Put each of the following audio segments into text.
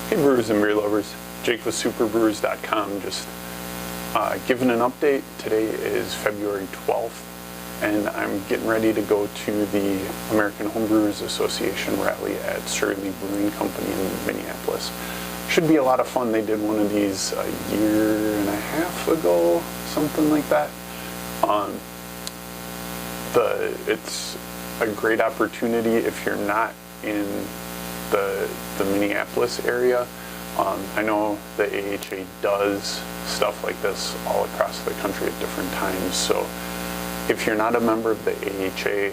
Hey brewers and beer lovers, Jake with superbrewers.com, just giving an update. Today is February 12th and I'm getting ready to go to the American Homebrewers Association rally at Surly Brewing Company in Minneapolis. Should be a lot of fun. They did one of these a year and a half ago, something like that. It's a great opportunity if you're not in the Minneapolis area. I know the AHA does stuff like this all across the country at different times, so if you're not a member of the AHA,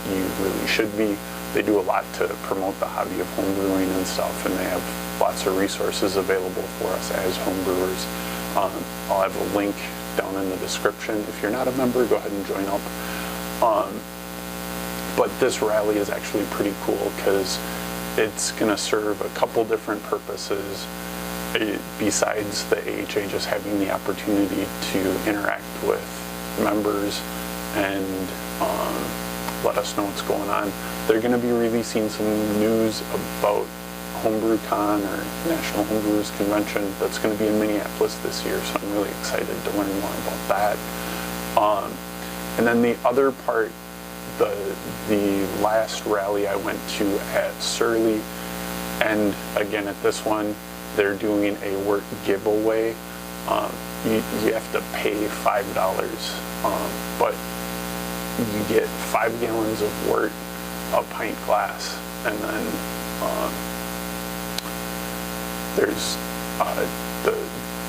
you really should be. They do a lot to promote the hobby of homebrewing and stuff, and they have lots of resources available for us as homebrewers. I'll have a link down in the description. If you're not a member, go ahead and join up. But this rally is actually pretty cool because it's going to serve a couple different purposes besides the AHA just having the opportunity to interact with members and let us know what's going on. They're going to be releasing some news about HomebrewCon or National Homebrewers Convention that's going to be in Minneapolis this year, so I'm really excited to learn more about that. And then the other part, the last rally I went to at Surly, and again at this one they're doing a Wort giveaway. You have to pay $5, but you get 5 gallons of Wort, a pint glass, and then there's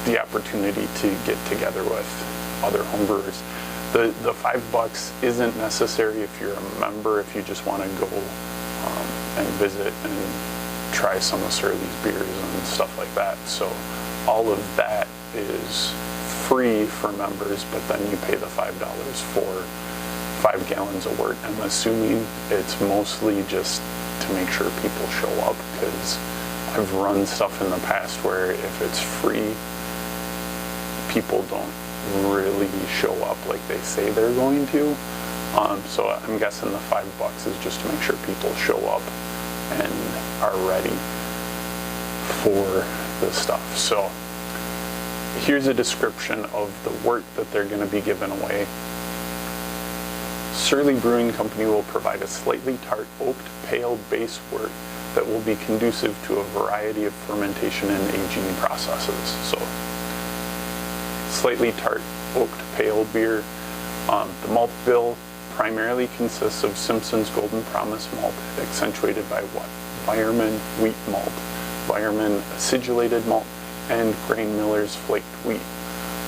the opportunity to get together with other homebrewers. The $5 isn't necessary if you're a member, if you just want to go and visit and try some of Surly's beers and stuff like that. So all of that is free for members, but then you pay the $5 for 5 gallons of Wort. I'm assuming it's mostly just to make sure people show up, because I've run stuff in the past where if it's free, people don't really show up like they say they're going to. So I'm guessing the $5 is just to make sure people show up and are ready for the stuff. So here's a description of the Wort that they're going to be giving away. Surly Brewing Company will provide a slightly tart oaked pale base Wort that will be conducive to a variety of fermentation and aging processes. So slightly tart oaked pale beer. The malt bill primarily consists of Simpson's Golden Promise malt, accentuated by Weyermann wheat malt, Weyermann acidulated malt, and Grain Miller's flaked wheat.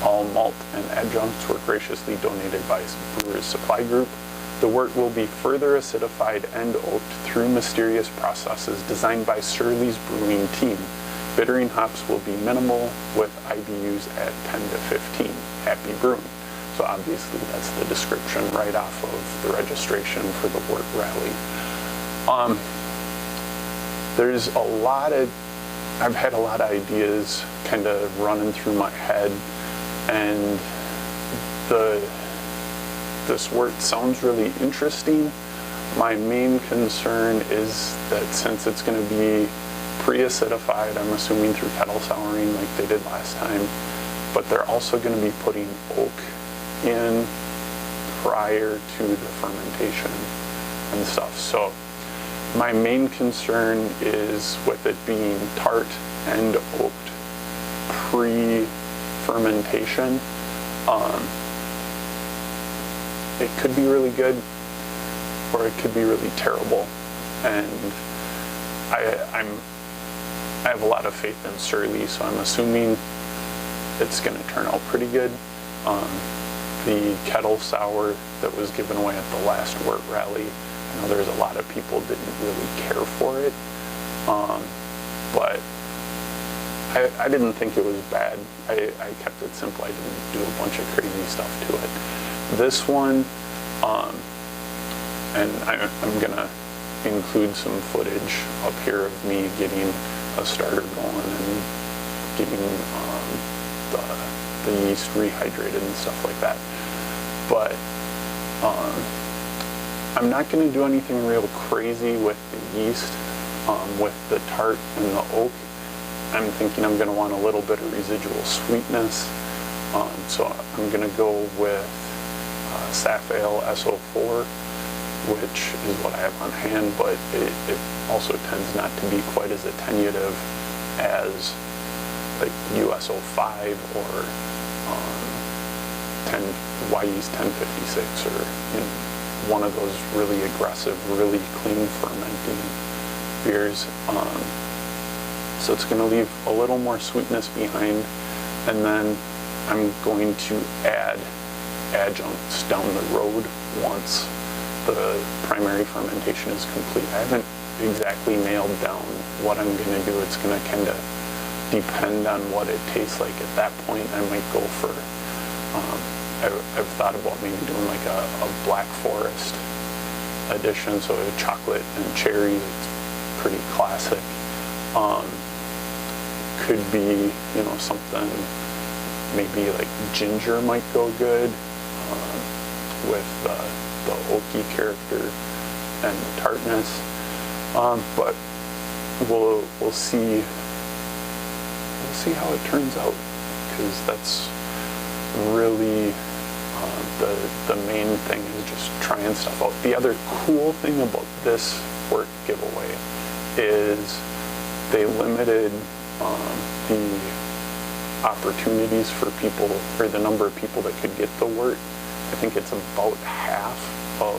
All malt and adjuncts were graciously donated by Brewers Supply Group. The Wort will be further acidified and oaked through mysterious processes designed by Surly's brewing team. Bittering hops will be minimal, with IBUs at 10 to 15. Happy brewing. So obviously that's the description right off of the registration for the Wort rally. I've had a lot of ideas kind of running through my head, and this Wort sounds really interesting. My main concern is that since it's going to be pre-acidified, I'm assuming through kettle souring like they did last time, but they're also going to be putting oak in prior to the fermentation and stuff. So my main concern is with it being tart and oaked pre-fermentation. It could be really good, or it could be really terrible, and I have a lot of faith in Surly, so I'm assuming it's going to turn out pretty good. The kettle sour that was given away at the last Wort rally, I know there's a lot of people didn't really care for it, but I didn't think it was bad. I kept it simple. I didn't do a bunch of crazy stuff to it. This one, and I'm going to include some footage up here of me getting a starter going and getting the yeast rehydrated and stuff like that. But I'm not going to do anything real crazy with the yeast, with the tart and the oak. I'm thinking I'm going to want a little bit of residual sweetness. So I'm going to go with Saf Ale SO4, which is what I have on hand, but it also tends not to be quite as attenuative as like USO5 or 10 1056 or one of those really aggressive, really clean fermenting beers. So it's going to leave a little more sweetness behind, and then I'm going to add adjuncts down the road once the primary fermentation is complete. I haven't exactly nailed down what I'm going to do. It's going to kind of depend on what it tastes like at that point. I might go for, I've thought about maybe doing like a Black Forest edition, so chocolate and cherry. It's pretty classic. Could be, something maybe like ginger might go good with the oaky character and the tartness. But we'll see how it turns out, because that's really the main thing, is just trying stuff out. The other cool thing about this Wort giveaway is they limited the opportunities for people, or the number of people that could get the Wort. I think it's about half of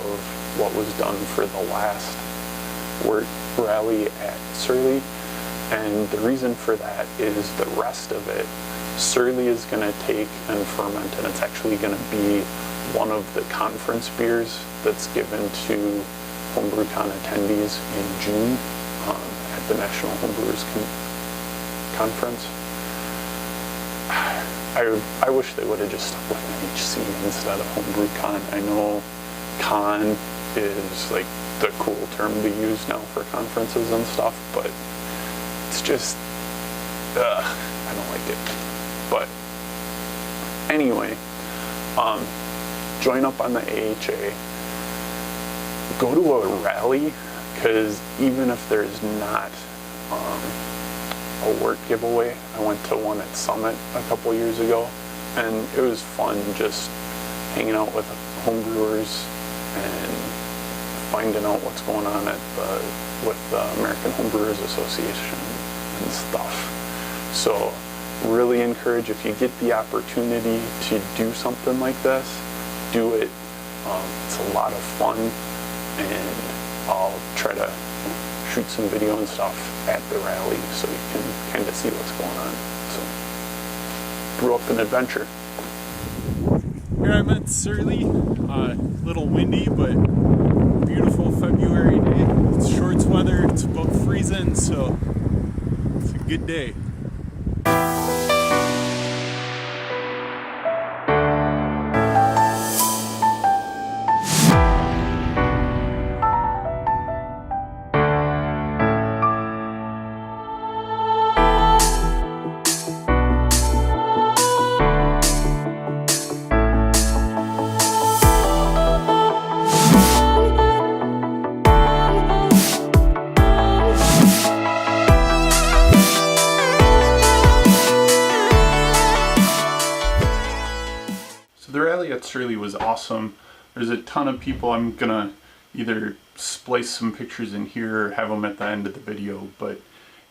what was done for the last Wort rally at Surly. And the reason for that is the rest of it, Surly is going to take and ferment, and it's actually going to be one of the conference beers that's given to HomebrewCon attendees in June at the National Homebrewers Conference. I wish they would have just stuck with NHC instead of HomebrewCon. I know con is like the cool term to use now for conferences and stuff, but it's just, I don't like it. But anyway, join up on the AHA. Go to a rally, because even if there's not a Wort giveaway, I went to one at Summit a couple years ago, and it was fun just hanging out with homebrewers and finding out what's going on with the American Homebrewers Association and stuff. So really encourage, if you get the opportunity to do something like this, do it. It's a lot of fun, and I'll try to shoot some video and stuff at the rally so you can kind of see what's going on. So, brew up an adventure. Here I'm at Surly, a little windy, but beautiful February day. It's shorts weather, it's above freezing, so it's a good day. The rally at Surly was awesome. There's a ton of people. I'm gonna either splice some pictures in here or have them at the end of the video, but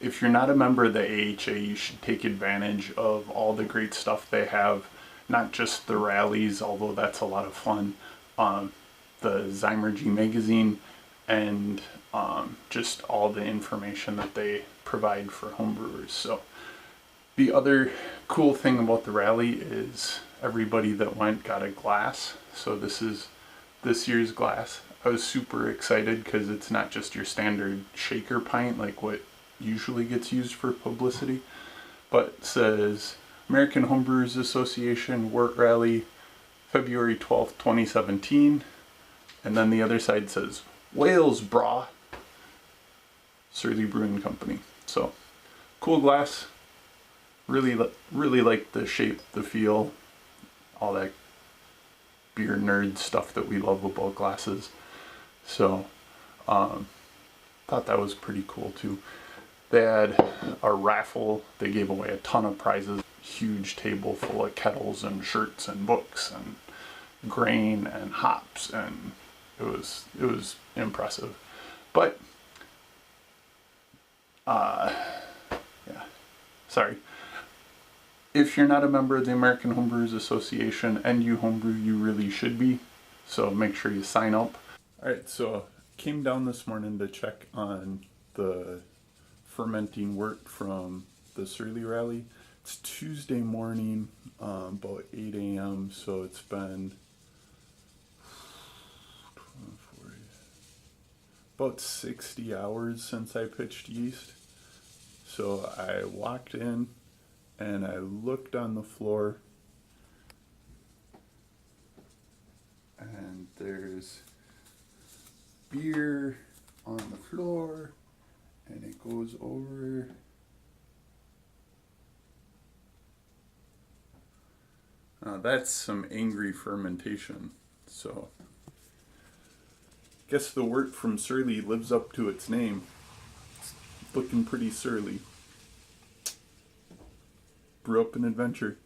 if you're not a member of the AHA, you should take advantage of all the great stuff they have. Not just the rallies, although that's a lot of fun, the Zymergy magazine, and just all the information that they provide for homebrewers. So the other cool thing about the rally is everybody that went got a glass. So this is this year's glass. I was super excited because it's not just your standard shaker pint like what usually gets used for publicity, but it says American Homebrewers Association Wort Rally, February 12th, 2017. And then the other side says Wales Brah, Surly Brewing Company. So cool glass. Really like the shape, the feel, all that beer nerd stuff that we love about glasses. So thought that was pretty cool too. They had a raffle. They gave away a ton of prizes. Huge table full of kettles and shirts and books and grain and hops, and it was impressive. But yeah, sorry. If you're not a member of the American Homebrewers Association and you homebrew, you really should be. So make sure you sign up. All right, so came down this morning to check on the fermenting wort from the Surly Rally. It's Tuesday morning, about 8 a.m. So it's been about 60 hours since I pitched yeast. So I walked in and I looked on the floor, and there's beer on the floor, and it goes over. That's some angry fermentation. So guess the wort from Surly lives up to its name. It's looking pretty surly. Brew up an adventure.